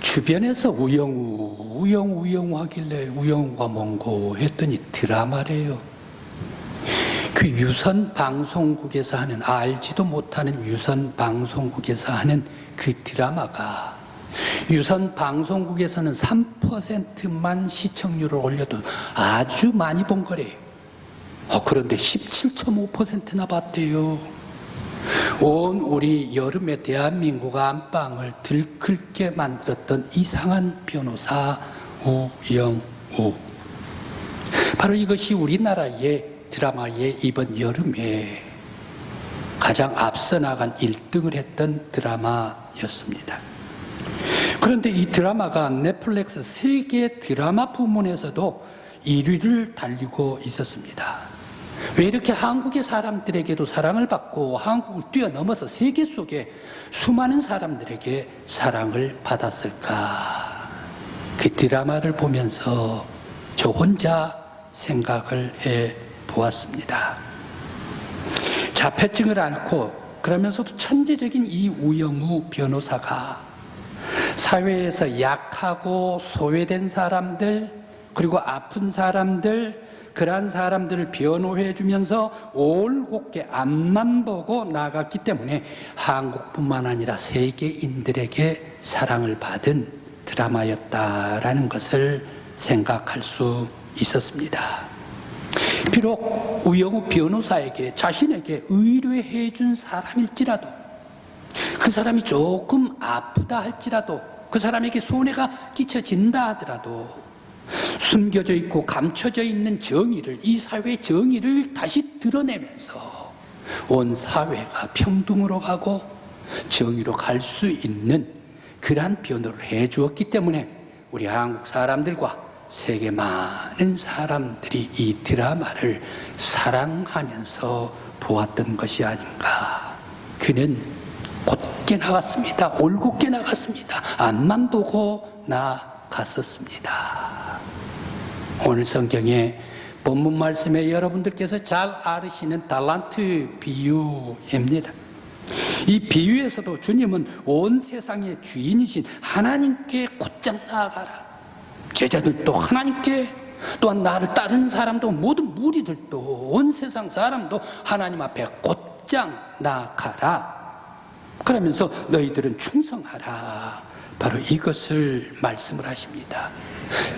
주변에서 우영우 하길래 우영우가 뭔고 했더니 드라마래요. 그 유선 방송국에서 하는, 알지도 못하는 유선 방송국에서 하는 그 드라마가 유선 방송국에서는 3%만 시청률을 올려도 아주 많이 본 거래요. 그런데 17.5%나 봤대요. 온 우리 여름에 대한민국 안방을 들끓게 만들었던 이상한 변호사 우영우. 바로 이것이 우리나라의 드라마의 이번 여름에 가장 앞서 나간 1등을 했던 드라마였습니다. 그런데 이 드라마가 넷플릭스 세계 드라마 부문에서도 1위를 달리고 있었습니다. 왜 이렇게 한국의 사람들에게도 사랑을 받고 한국을 뛰어넘어서 세계 속에 수많은 사람들에게 사랑을 받았을까? 그 드라마를 보면서 저 혼자 생각을 해 보았습니다. 자폐증을 앓고 그러면서도 천재적인 이 우영우 변호사가 사회에서 약하고 소외된 사람들, 그리고 아픈 사람들, 그러한 사람들을 변호해 주면서 올곧게 앞만 보고 나갔기 때문에 한국뿐만 아니라 세계인들에게 사랑을 받은 드라마였다라는 것을 생각할 수 있었습니다. 비록 우영우 변호사에게 자신에게 의뢰해 준 사람일지라도, 그 사람이 조금 아프다 할지라도, 그 사람에게 손해가 끼쳐진다 하더라도 숨겨져 있고 감춰져 있는 정의를, 이 사회의 정의를 다시 드러내면서 온 사회가 평등으로 가고 정의로 갈 수 있는 그러한 변호를 해 주었기 때문에 우리 한국 사람들과 세계 많은 사람들이 이 드라마를 사랑하면서 보았던 것이 아닌가. 그는 곧게 나갔습니다. 올곧게 나갔습니다. 앞만 보고 나갔었습니다. 오늘 성경의 본문 말씀에 여러분들께서 잘 알으시는 달란트 비유입니다. 이 비유에서도 주님은 온 세상의 주인이신 하나님께 곧장 나아가라. 제자들도 하나님께, 또한 나를 따르는 사람도, 모든 무리들도, 온 세상 사람도 하나님 앞에 곧장 나아가라. 그러면서 너희들은 충성하라. 바로 이것을 말씀을 하십니다.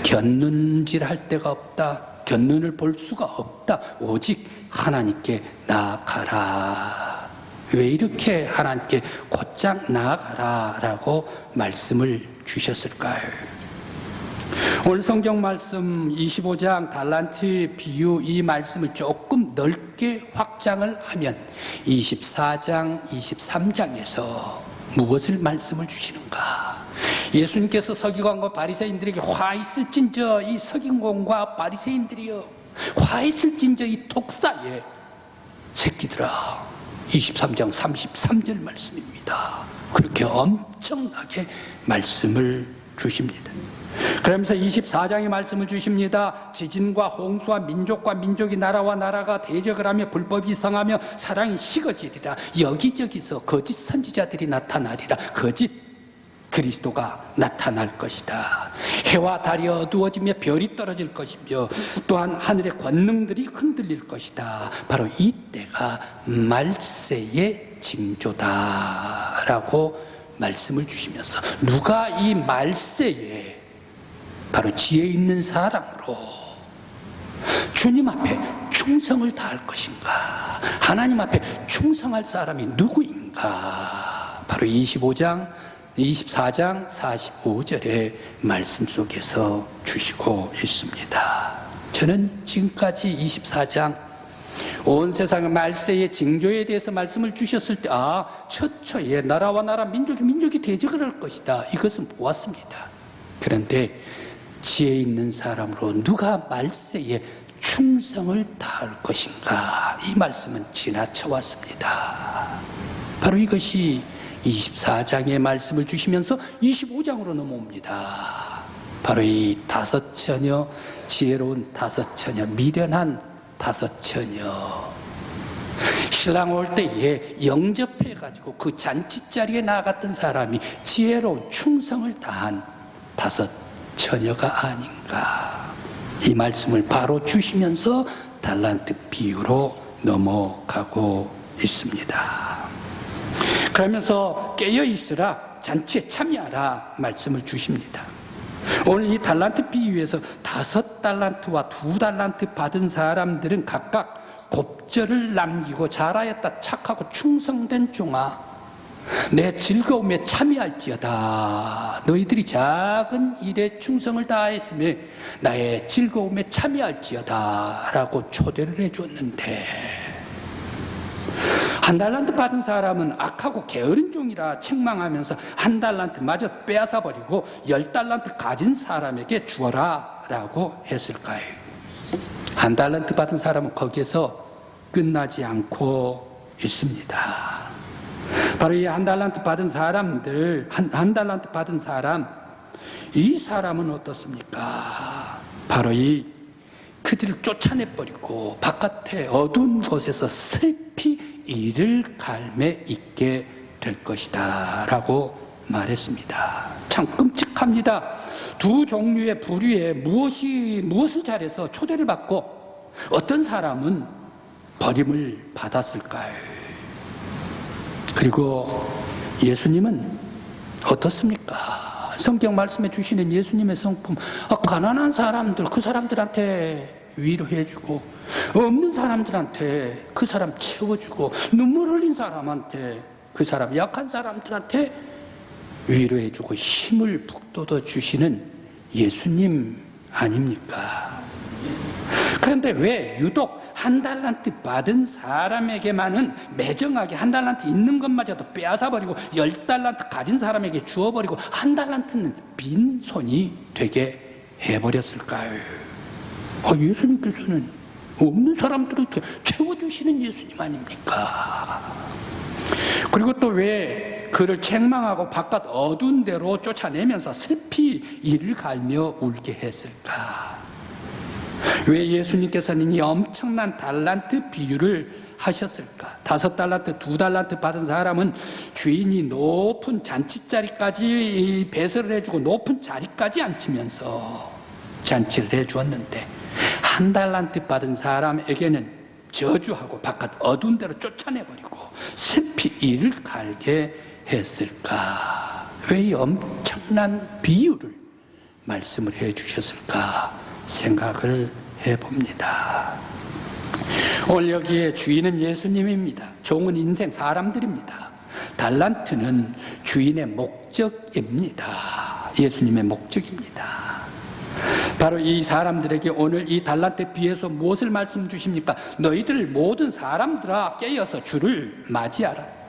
곁눈질 할 데가 없다. 곁눈을 볼 수가 없다. 오직 하나님께 나아가라. 왜 이렇게 하나님께 곧장 나아가라 라고 말씀을 주셨을까요? 오늘 성경 말씀 25장 달란트 비유, 이 말씀을 조금 넓게 확장을 하면 24장, 23장에서 무엇을 말씀을 주시는가? 예수님께서 서기관과 바리새인들에게 화 있을진저 이 서기관과 바리새인들이여, 화 있을진저 이 독사의 새끼들아. 23장 33절 말씀입니다. 그렇게 엄청나게 말씀을 주십니다. 그러면서 24장의 말씀을 주십니다. 지진과 홍수와 민족과 민족이, 나라와 나라가 대적을 하며 불법이 성하며 사랑이 식어지리라. 여기저기서 거짓 선지자들이 나타나리라. 거짓 그리스도가 나타날 것이다. 해와 달이 어두워지며 별이 떨어질 것이며 또한 하늘의 권능들이 흔들릴 것이다. 바로 이때가 말세의 징조다 라고 말씀을 주시면서, 누가 이 말세에 바로 지혜 있는 사람으로 주님 앞에 충성을 다할 것인가, 하나님 앞에 충성할 사람이 누구인가, 바로 24장 45절의 말씀 속에서 주시고 있습니다. 저는 지금까지 24장 온 세상의 말세의 징조에 대해서 말씀을 주셨을 때, 처처에 나라와 나라, 민족이 대적을 할 것이다, 이것은 보았습니다. 그런데 지혜 있는 사람으로 누가 말세에 충성을 다할 것인가, 이 말씀은 지나쳐 왔습니다. 바로 이것이 24장의 말씀을 주시면서 25장으로 넘어옵니다. 바로 이 다섯 처녀, 지혜로운 다섯 처녀, 미련한 다섯 처녀, 신랑 올 때에 영접해가지고 그 잔치자리에 나갔던 사람이 지혜로운 충성을 다한 5 처녀가 아닌가. 이 말씀을 바로 주시면서 달란트 비유로 넘어가고 있습니다. 그러면서 깨어있으라, 잔치에 참여하라 말씀을 주십니다. 오늘 이 달란트 비유에서 5 달란트와 2 달란트 받은 사람들은 각각 곱절을 남기고 잘하였다, 착하고 충성된 종아, 내 즐거움에 참여할지어다. 너희들이 작은 일에 충성을 다했으며 나의 즐거움에 참여할지어다 라고 초대를 해줬는데, 1 달란트 받은 사람은 악하고 게으른 종이라 책망하면서 1 달란트 마저 빼앗아버리고 10 달란트 가진 사람에게 주어라 라고 했을까요? 1 달란트 받은 사람은 거기에서 끝나지 않고 있습니다. 바로 이 1 달란트 받은 사람들, 한 달란트 받은 사람, 이 사람은 어떻습니까? 바로 그들을 쫓아내버리고 바깥에 어두운 곳에서 슬피 이를 갈매 있게 될 것이다 라고 말했습니다. 참 끔찍합니다. 2 종류의 부류에 무엇을 잘해서 초대를 받고 어떤 사람은 버림을 받았을까요? 그리고 예수님은 어떻습니까? 성경 말씀해 주시는 예수님의 성품, 가난한 사람들, 그 사람들한테 위로해주고, 없는 사람들한테 그 사람 채워주고, 눈물 흘린 사람한테, 그 사람 약한 사람들한테 위로해주고 힘을 북돋워 주시는 예수님 아닙니까? 그런데 왜 유독 1 달란트 받은 사람에게만은 매정하게 1 달란트 있는 것마저도 빼앗아버리고 10 달란트 가진 사람에게 주어버리고 1 달란트는 빈손이 되게 해버렸을까요? 예수님께서는 없는 사람들한테 채워주시는 예수님 아닙니까? 그리고 또 왜 그를 책망하고 바깥 어두운 데로 쫓아내면서 슬피 이를 갈며 울게 했을까? 왜 예수님께서는 이 엄청난 달란트 비유를 하셨을까? 5 달란트, 2 달란트 받은 사람은 주인이 높은 잔치자리까지 배설을 해주고 높은 자리까지 앉히면서 잔치를 해주었는데, 1 달란트 받은 사람에게는 저주하고 바깥 어두운 데로 쫓아내버리고 슬피 이를 갈게 했을까? 왜 이 엄청난 비유를 말씀을 해주셨을까 생각을 해봅니다. 오늘 여기에 주인은 예수님입니다. 종은 인생 사람들입니다. 달란트는 주인의 목적입니다. 예수님의 목적입니다. 바로 이 사람들에게 오늘 이 달란트 비유에서 무엇을 말씀 주십니까? 너희들 모든 사람들아 깨어서 주를 맞이하라.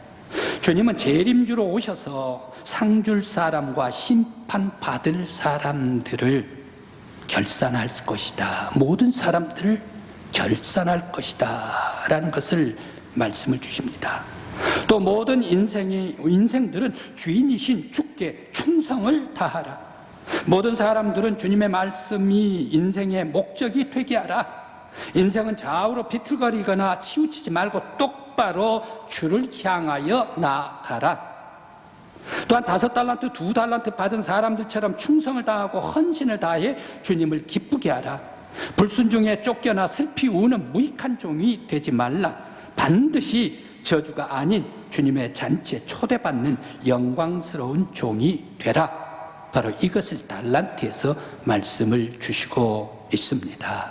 주님은 재림주로 오셔서 상 줄 사람과 심판받을 사람들을 결산할 것이다. 모든 사람들을 결산할 것이다 라는 것을 말씀을 주십니다. 또 모든 인생들은 주인이신 주께 충성을 다하라. 모든 사람들은 주님의 말씀이 인생의 목적이 되게 하라. 인생은 좌우로 비틀거리거나 치우치지 말고 똑바로 주를 향하여 나아가라. 또한 5 달란트, 2 달란트 받은 사람들처럼 충성을 다하고 헌신을 다해 주님을 기쁘게 하라. 불순종에 쫓겨나 슬피 우는 무익한 종이 되지 말라. 반드시 저주가 아닌 주님의 잔치에 초대받는 영광스러운 종이 되라. 바로 이것을 달란트에서 말씀을 주시고 있습니다.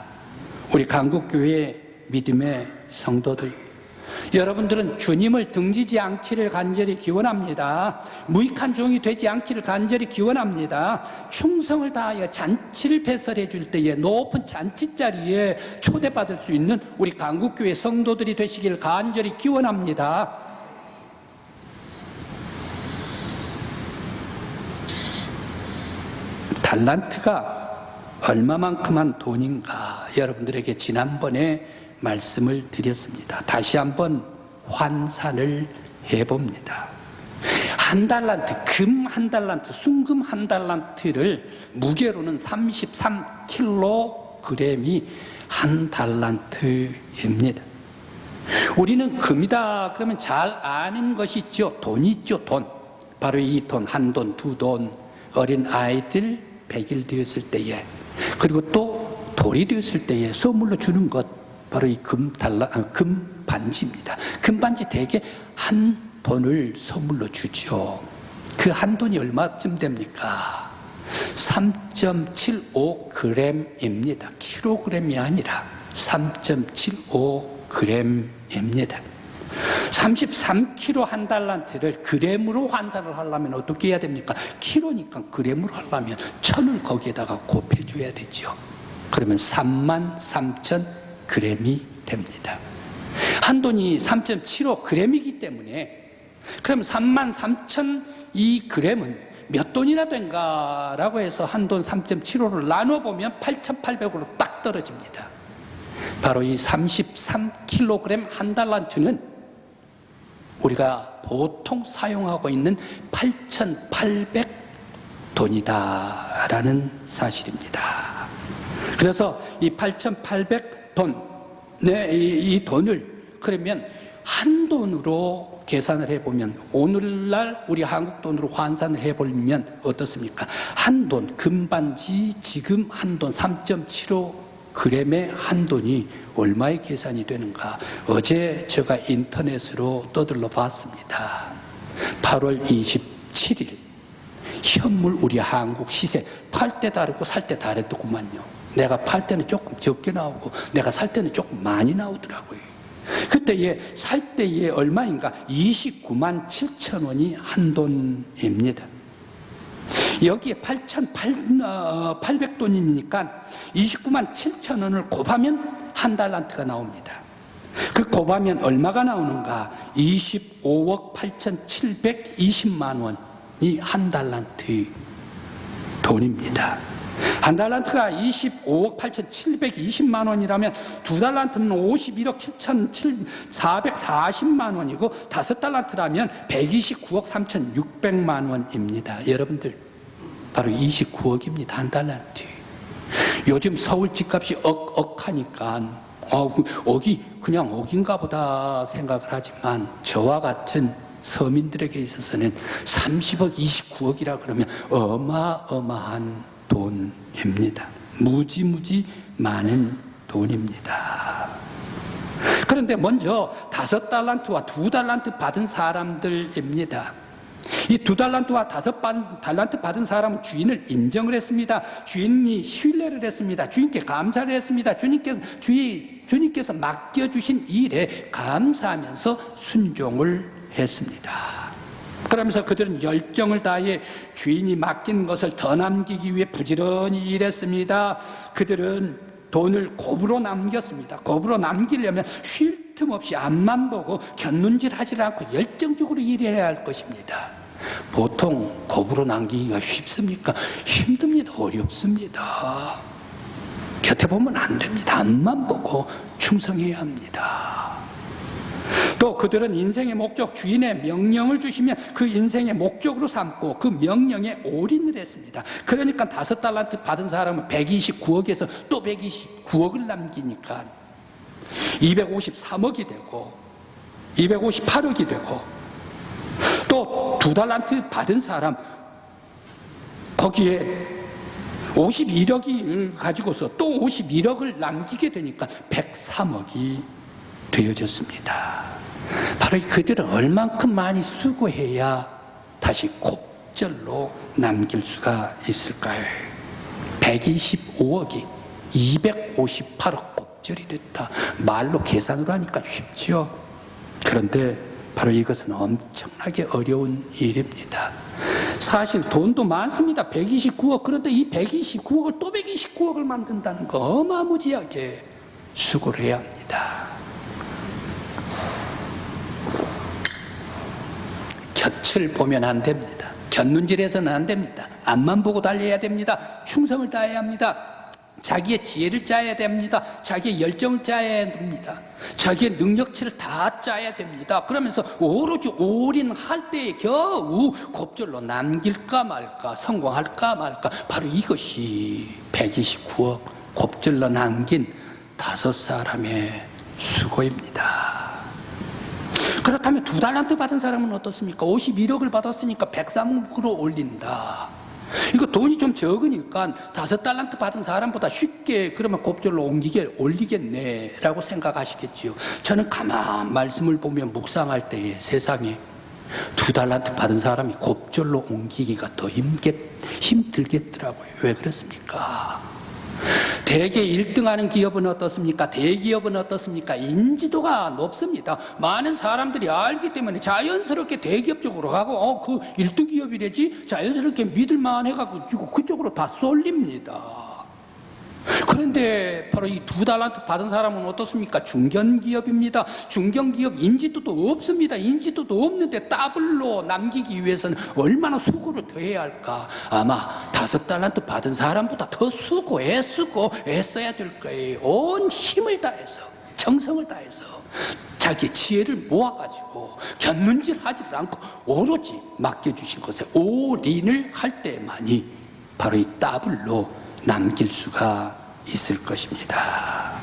우리 강국교회 믿음의 성도들, 여러분들은 주님을 등지지 않기를 간절히 기원합니다. 무익한 종이 되지 않기를 간절히 기원합니다. 충성을 다하여 잔치를 배설해 줄 때에 높은 잔치자리에 초대받을 수 있는 우리 강국교회 성도들이 되시기를 간절히 기원합니다. 달란트가 얼마만큼 한 돈인가 여러분들에게 지난번에 말씀을 드렸습니다. 다시 한번 환산을 해봅니다. 1 달란트, 금 1 달란트, 순금 1 달란트를 무게로는 33kg이 1 달란트입니다. 우리는 금이다 그러면 잘 아는 것이 있죠. 돈이 있죠. 돈. 바로 이 돈, 1돈, 2돈, 어린 아이들 100일 되었을 때에, 그리고 또 돌이 되었을 때에 선물로 주는 것, 바로 이 금 반지입니다. 금 반지 대개 한 돈을 선물로 주죠. 그 한 돈이 얼마쯤 됩니까? 3.75g입니다. 킬로그램이 아니라 3.75g입니다. 33kg 한 달란트를 그램으로 환산을 하려면 어떻게 해야 됩니까? 킬로니까 그램으로 하려면 1000을 거기에다가 곱해줘야 되죠. 그러면 33,000g이 됩니다. 한 돈이 3.75g이기 때문에, 그럼 33,002g은 몇 돈이나 된가라고 해서 한 돈 3.75를 나눠보면 8,800으로 딱 떨어집니다. 바로 이 33kg 한 달란트는 우리가 보통 사용하고 있는 8,800돈이다라는 사실입니다. 그래서 이 8,800돈, 이 돈을 그러면 한 돈으로 계산을 해보면, 오늘날 우리 한국 돈으로 환산을 해보면 어떻습니까? 한 돈, 금반지 지금 한 돈 3.75g의 한 돈이 얼마에 계산이 되는가? 어제 제가 인터넷으로 떠들러 봤습니다. 8월 27일 현물 우리 한국 시세, 팔 때 다르고 살 때 다르더구만요. 내가 팔 때는 조금 적게 나오고 내가 살 때는 조금 많이 나오더라고요. 그때에 살 때에 얼마인가? 29만 7천 원이 한 돈입니다. 여기에 8,800돈이니까 29만 7천 원을 곱하면 한 달란트가 나옵니다. 그 곱하면 얼마가 나오는가? 25억 8,720만 원이 한 달란트 돈입니다. 한 달란트가 25억 8,720만 원이라면 두 달란트는 51억 7,440만 원이고, 다섯 달란트라면 129억 3,600만 원입니다. 여러분들, 바로 29억입니다. 한 달란트. 요즘 서울 집값이 억하니까 억이 그냥 억인가 보다 생각을 하지만, 저와 같은 서민들에게 있어서는 30억 29억이라 그러면 어마어마한 돈입니다. 무지무지 많은 돈입니다. 그런데 먼저 5달란트와 2달란트 받은 사람들입니다. 이 2달란트와 5달란트 받은 사람은 주인을 인정을 했습니다. 주인이 신뢰를 했습니다. 주인께 감사를 했습니다. 주님께서 맡겨주신 일에 감사하면서 순종을 했습니다. 그러면서 그들은 열정을 다해 주인이 맡긴 것을 더 남기기 위해 부지런히 일했습니다. 그들은 돈을 곱으로 남겼습니다. 곱으로 남기려면 쉴 틈 없이 앞만 보고 곁눈질하지 않고 열정적으로 일해야 할 것입니다. 보통 곱으로 남기기가 쉽습니까? 힘듭니다. 어렵습니다. 곁에 보면 안 됩니다. 앞만 보고 충성해야 합니다. 또 그들은 인생의 목적, 주인의 명령을 주시면 그 인생의 목적으로 삼고 그 명령에 올인을 했습니다. 그러니까 5달란트 받은 사람은 129억에서 또 129억을 남기니까 253억이 되고 258억이 되고, 또 2달란트 받은 사람 거기에 51억을 가지고서 또 51억을 남기게 되니까 103억이 되어졌습니다. 바로 그들은 얼만큼 많이 수고해야 다시 곱절로 남길 수가 있을까요? 125억이 258억 곱절이 됐다. 말로 계산으로 하니까 쉽죠. 그런데 바로 이것은 엄청나게 어려운 일입니다. 사실 돈도 많습니다. 129억. 그런데 이 129억을 또 129억을 만든다는 거 어마무지하게 수고를 해야 합니다. 곁을 보면 안 됩니다. 곁눈질해서는 안 됩니다. 앞만 보고 달려야 됩니다. 충성을 다해야 합니다. 자기의 지혜를 짜야 됩니다. 자기의 열정을 짜야 됩니다. 자기의 능력치를 다 짜야 됩니다. 그러면서 오로지 올인할 때에 겨우 곱절로 남길까 말까, 성공할까 말까, 바로 이것이 129억 곱절로 남긴 5사람의 수고입니다. 그렇다면 2달란트 받은 사람은 어떻습니까? 51억을 받았으니까 103억으로 올린다. 이거 돈이 좀 적으니까 5달란트 받은 사람보다 쉽게 그러면 곱절로 올리겠네라고 생각하시겠지요. 저는 가만 말씀을 보면 묵상할 때에 세상에 2달란트 받은 사람이 곱절로 옮기기가 더 힘들겠더라고요. 왜 그렇습니까? 대개 1등하는 기업은 어떻습니까? 대기업은 어떻습니까? 인지도가 높습니다. 많은 사람들이 알기 때문에 자연스럽게 대기업 쪽으로 가고 그 1등 기업이래지 자연스럽게 믿을만 해가지고 그쪽으로 다 쏠립니다. 그런데 바로 이 2달란트 받은 사람은 어떻습니까? 중견기업입니다. 중견기업 인지도도 없습니다. 인지도도 없는데 더블로 남기기 위해서는 얼마나 수고를 더 해야 할까? 아마 5달란트 받은 사람보다 더 애써야 될 거예요. 온 힘을 다해서, 정성을 다해서 자기 지혜를 모아가지고 견눈질하지 않고 오로지 맡겨주신 것에 올인을 할 때만이 바로 이 더블로 남길 수가 있을 것입니다.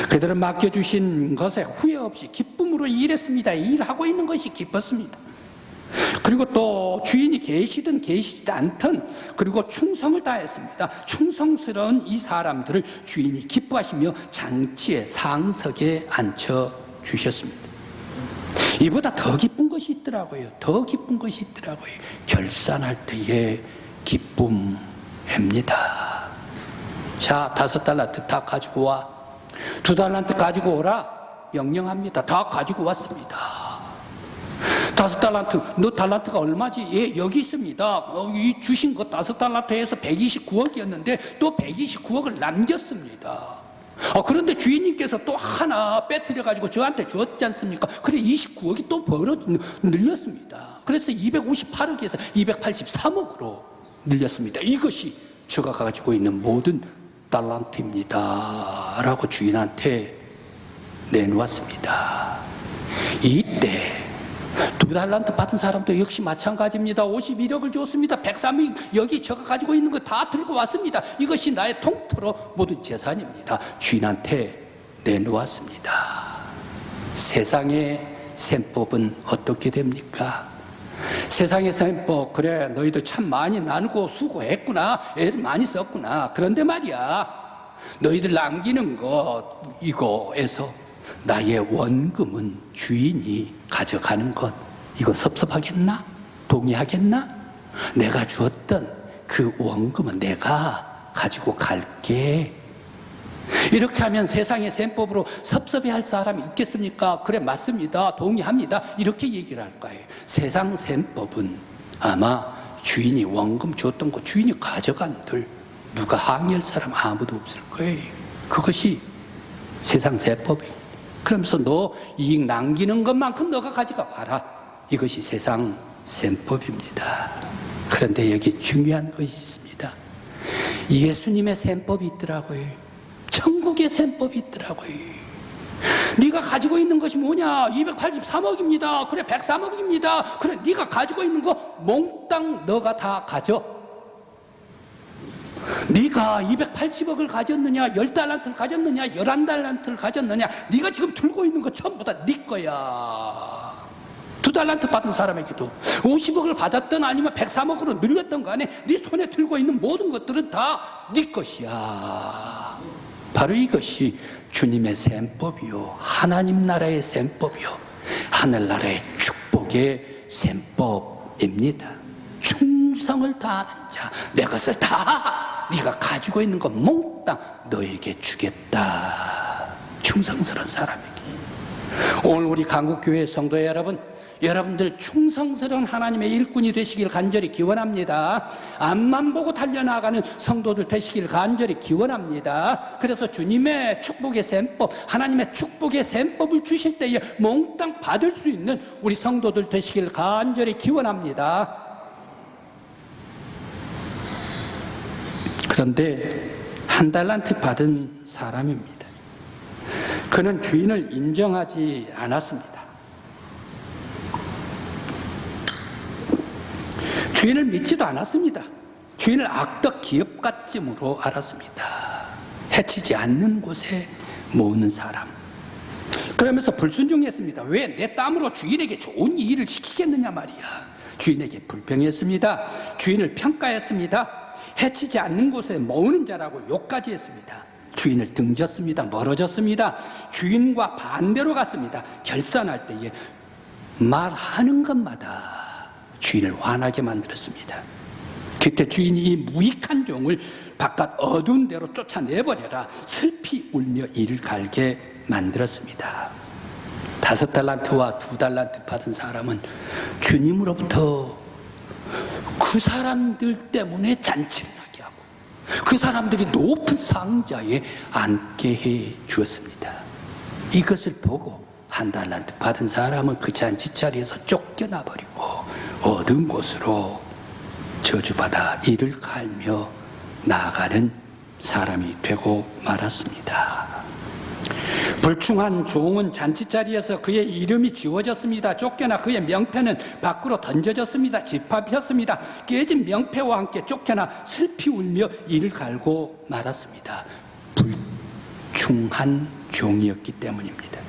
그들은 맡겨주신 것에 후회 없이 기쁨으로 일했습니다. 일하고 있는 것이 기뻤습니다. 그리고 또 주인이 계시든 계시지 않든 그리고 충성을 다했습니다. 충성스러운 이 사람들을 주인이 기뻐하시며 장치의 상석에 앉혀주셨습니다. 이보다 더 기쁜 것이 있더라고요. 더 기쁜 것이 있더라고요. 결산할 때의 기쁨 입니다. 자, 5달란트 다 가지고 와. 2달란트 가지고 오라 명령합니다. 다 가지고 왔습니다. 5달란트, 너 달란트가 얼마지? 예, 여기 있습니다. 이 주신 거 5달란트에서 129억이었는데 또 129억을 남겼습니다. 그런데 주인님께서 또 하나 빼뜨려가지고 저한테 주었지 않습니까? 그래 29억이 또 늘렸습니다. 그래서 258억에서 283억으로 늘렸습니다. 이것이 제가 가지고 있는 모든 달란트입니다 라고 주인한테 내놓았습니다. 이때 2달란트 받은 사람도 역시 마찬가지입니다. 51억을 줬습니다. 103억 여기 제가 가지고 있는 거 다 들고 왔습니다. 이것이 나의 통틀어 모든 재산입니다. 주인한테 내놓았습니다. 세상의 셈법은 어떻게 됩니까? 세상의 셈법, 그래 너희들 참 많이 나누고 수고했구나, 애를 많이 썼구나. 그런데 말이야, 너희들 남기는 것 이거에서 나의 원금은 주인이 가져가는 것, 이거 섭섭하겠나? 동의하겠나? 내가 주었던 그 원금은 내가 가지고 갈게. 이렇게 하면 세상의 셈법으로 섭섭해할 사람이 있겠습니까? 그래 맞습니다. 동의합니다. 이렇게 얘기를 할 거예요. 세상 셈법은 아마 주인이 원금 줬던 거 주인이 가져간들 누가 항의할 사람 아무도 없을 거예요. 그것이 세상 셈법이에요. 그러면서 너 이익 남기는 것만큼 너가 가져가 가라. 이것이 세상 셈법입니다. 그런데 여기 중요한 것이 있습니다. 예수님의 셈법이 있더라고요. 천국의 셈법이 있더라고요. 네가 가지고 있는 것이 뭐냐? 283억입니다. 그래 103억입니다. 그래 네가 가지고 있는 거 몽땅 너가 다 가져. 네가 280억을 가졌느냐, 10달란트를 가졌느냐, 11달란트를 가졌느냐, 네가 지금 들고 있는 거 전부 다 네 거야. 2달란트 받은 사람에게도 50억을 받았든 아니면 103억으로 늘렸던 간에 네 손에 들고 있는 모든 것들은 다 네 것이야. 바로 이것이 주님의 셈법이요, 하나님 나라의 셈법이요, 하늘나라의 축복의 셈법입니다. 충성을 다하는 자, 내 것을 다 네가 가지고 있는 것 몽땅 너에게 주겠다. 충성스러운 사람에게. 오늘 우리 강국교회 성도 여러분, 여러분들 충성스러운 하나님의 일꾼이 되시길 간절히 기원합니다. 앞만 보고 달려나가는 성도들 되시길 간절히 기원합니다. 그래서 주님의 축복의 셈법, 하나님의 축복의 셈법을 주실 때에 몽땅 받을 수 있는 우리 성도들 되시길 간절히 기원합니다. 그런데 1달란트 받은 사람입니다. 그는 주인을 인정하지 않았습니다. 주인을 믿지도 않았습니다. 주인을 악덕 기업가쯤으로 알았습니다. 해치지 않는 곳에 모으는 사람. 그러면서 불순종했습니다. 왜? 내 땀으로 주인에게 좋은 일을 시키겠느냐 말이야. 주인에게 불평했습니다. 주인을 평가했습니다. 해치지 않는 곳에 머무는 자라고 욕까지 했습니다. 주인을 등졌습니다. 멀어졌습니다. 주인과 반대로 갔습니다. 결산할 때에 말하는 것마다 주인을 화나게 만들었습니다. 그때 주인이 이 무익한 종을 바깥 어두운 데로 쫓아내버려라 슬피 울며 이를 갈게 만들었습니다. 5달란트와 2달란트 받은 사람은 주님으로부터 그 사람들 때문에 잔치를 하게 하고 그 사람들이 높은 상자에 앉게 해 주었습니다. 이것을 보고 1달란트 받은 사람은 그 잔치 자리에서 쫓겨나 버리고 어두운 곳으로 저주받아 이를 갈며 나아가는 사람이 되고 말았습니다. 불충한 종은 잔치자리에서 그의 이름이 지워졌습니다. 쫓겨나 그의 명패는 밖으로 던져졌습니다. 집합했습니다. 깨진 명패와 함께 쫓겨나 슬피 울며 이를 갈고 말았습니다. 불충한 종이었기 때문입니다.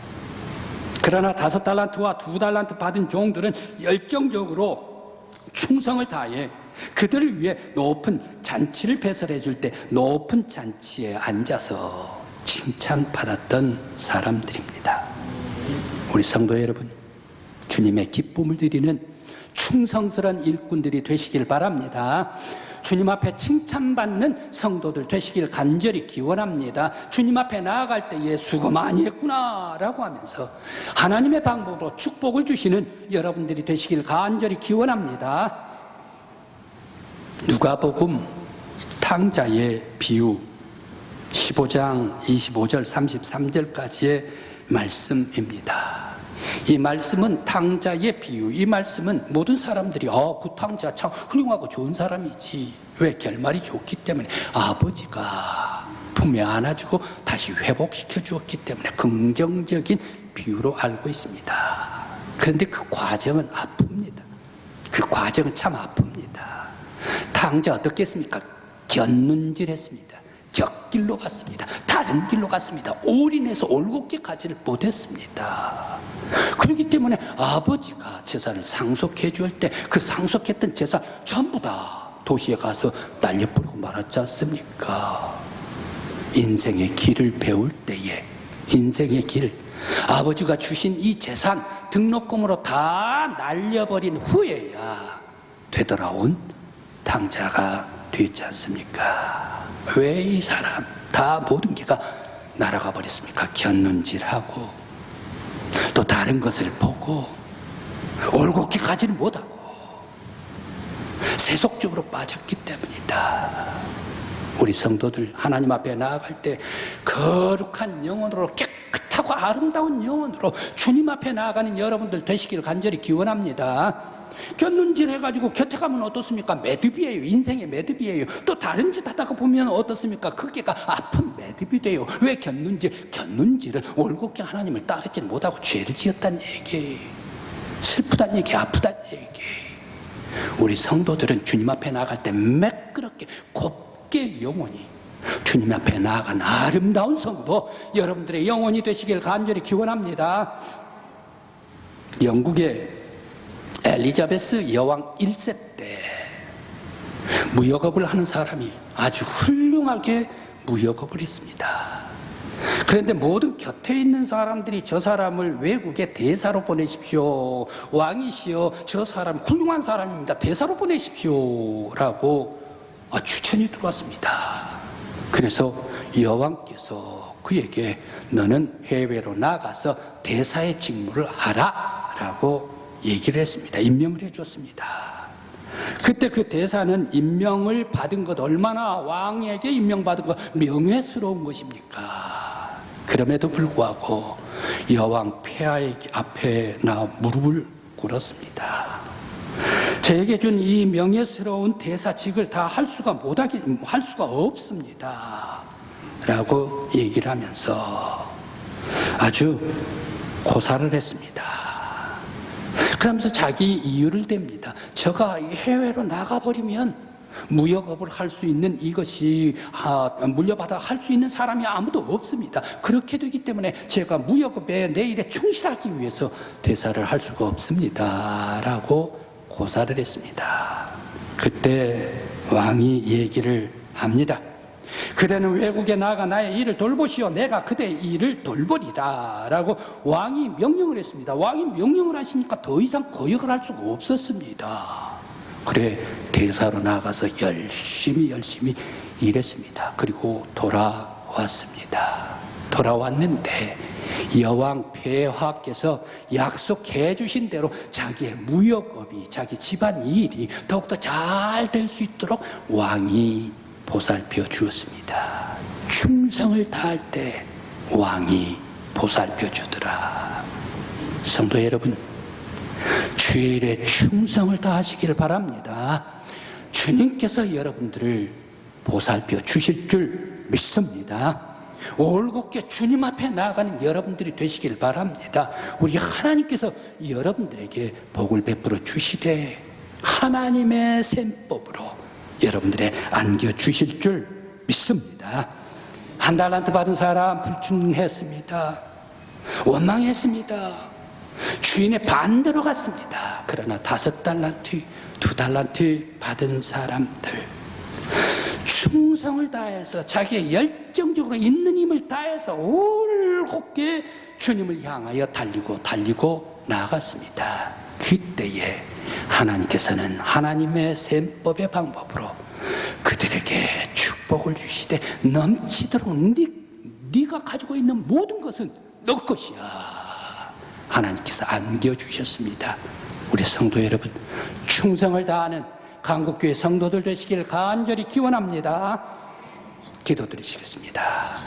그러나 5달란트와 2달란트 받은 종들은 열정적으로 충성을 다해 그들을 위해 높은 잔치를 배설해 줄 때 높은 잔치에 앉아서 칭찬받았던 사람들입니다. 우리 성도 여러분, 주님의 기쁨을 드리는 충성스러운 일꾼들이 되시길 바랍니다. 주님 앞에 칭찬받는 성도들 되시길 간절히 기원합니다. 주님 앞에 나아갈 때에 수고 많이 했구나 라고 하면서 하나님의 방법으로 축복을 주시는 여러분들이 되시길 간절히 기원합니다. 누가복음 탕자의 비유 15장 25절 33절까지의 말씀입니다. 이 말씀은 탕자의 비유, 이 말씀은 모든 사람들이 그 탕자 참 훌륭하고 좋은 사람이지, 왜? 결말이 좋기 때문에 아버지가 품에 안아주고 다시 회복시켜 주었기 때문에 긍정적인 비유로 알고 있습니다. 그런데 그 과정은 아픕니다. 그 과정은 참 아픕니다. 탕자 어떻게 했습니까? 곁눈질했습니다. 곁길로 갔습니다. 다른 길로 갔습니다. 올인해서 올곧게 가지를 못했습니다. 그렇기 때문에 아버지가 제사를 상속해 줄 때 그 상속했던 제사 전부 다 도시에 가서 날려버리고 말았지 않습니까? 인생의 길을 배울 때에 인생의 길, 아버지가 주신 이 재산 등록금으로 다 날려버린 후에야 되돌아온 탕자가 되지 않습니까? 왜 이 사람 다 모든 게가 날아가 버렸습니까? 곁눈질하고 또 다른 것을 보고 올곧게 가지를 못하고 세속적으로 빠졌기 때문이다. 우리 성도들 하나님 앞에 나아갈 때 거룩한 영혼으로, 깨끗하고 아름다운 영혼으로 주님 앞에 나아가는 여러분들 되시길 간절히 기원합니다. 곁눈질 해가지고 곁에 가면 어떻습니까? 매듭이에요. 인생의 매듭이에요. 또 다른 짓 하다가 보면 어떻습니까? 그게가 아픈 매듭이 돼요. 왜 곁눈질을 올곧게 하나님을 따르지 못하고 죄를 지었다는 얘기, 슬프다는 얘기, 아프다는 얘기. 우리 성도들은 주님 앞에 나아갈 때 매끄럽게 곱게 영원히 주님 앞에 나아간 아름다운 성도 여러분들의 영혼이 되시길 간절히 기원합니다. 영국의 엘리자베스 여왕 1세 때 무역업을 하는 사람이 아주 훌륭하게 무역업을 했습니다. 그런데 모든 곁에 있는 사람들이 저 사람을 외국에 대사로 보내십시오. 왕이시여, 저 사람 훌륭한 사람입니다. 대사로 보내십시오 라고 추천이 들어왔습니다. 그래서 여왕께서 그에게 너는 해외로 나가서 대사의 직무를 하라 라고 얘기를 했습니다. 임명을 해줬습니다. 그때 그 대사는 임명을 받은 것, 얼마나 왕에게 임명받은 것 명예스러운 것입니까? 그럼에도 불구하고 여왕 폐하의 앞에 나 무릎을 꿇었습니다. 저에게 준 이 명예스러운 대사직을 다 할 수가 없습니다 라고 얘기를 하면서 아주 고사를 했습니다. 그러면서 자기 이유를 댑니다. 제가 해외로 나가버리면 무역업을 할 수 있는 이것이 물려받아 할 수 있는 사람이 아무도 없습니다. 그렇게 되기 때문에 제가 무역업에 내 일에 충실하기 위해서 대사를 할 수가 없습니다 라고 고사를 했습니다. 그때 왕이 얘기를 합니다. 그대는 외국에 나가 나의 일을 돌보시오. 내가 그대의 일을 돌보리라 라고 왕이 명령을 했습니다. 왕이 명령을 하시니까 더 이상 거역을 할 수가 없었습니다. 그래 대사로 나가서 열심히 일했습니다. 그리고 돌아왔습니다. 돌아왔는데 여왕 폐하께서 약속해 주신 대로 자기의 무역업이, 자기 집안 일이 더욱더 잘 될 수 있도록 왕이 보살펴 주었습니다. 충성을 다할 때 왕이 보살펴 주더라. 성도 여러분, 주의 일에 충성을 다하시기를 바랍니다. 주님께서 여러분들을 보살펴 주실 줄 믿습니다. 올곧게 주님 앞에 나아가는 여러분들이 되시길 바랍니다. 우리 하나님께서 여러분들에게 복을 베풀어 주시되 하나님의 셈법으로 여러분들의 안겨주실 줄 믿습니다. 1달란트 받은 사람 불충했습니다. 원망했습니다. 주인의 반대로 갔습니다. 그러나 5달란트, 2달란트 받은 사람들 충성을 다해서 자기의 열정적으로 있는 힘을 다해서 올곧게 주님을 향하여 달리고 나아갔습니다. 그때에 하나님께서는 하나님의 셈법의 방법으로 그들에게 축복을 주시되 넘치도록 네가 가지고 있는 모든 것은 너 것이야. 하나님께서 안겨주셨습니다. 우리 성도 여러분, 충성을 다하는 강국교회 성도들 되시길 간절히 기원합니다. 기도드리시겠습니다.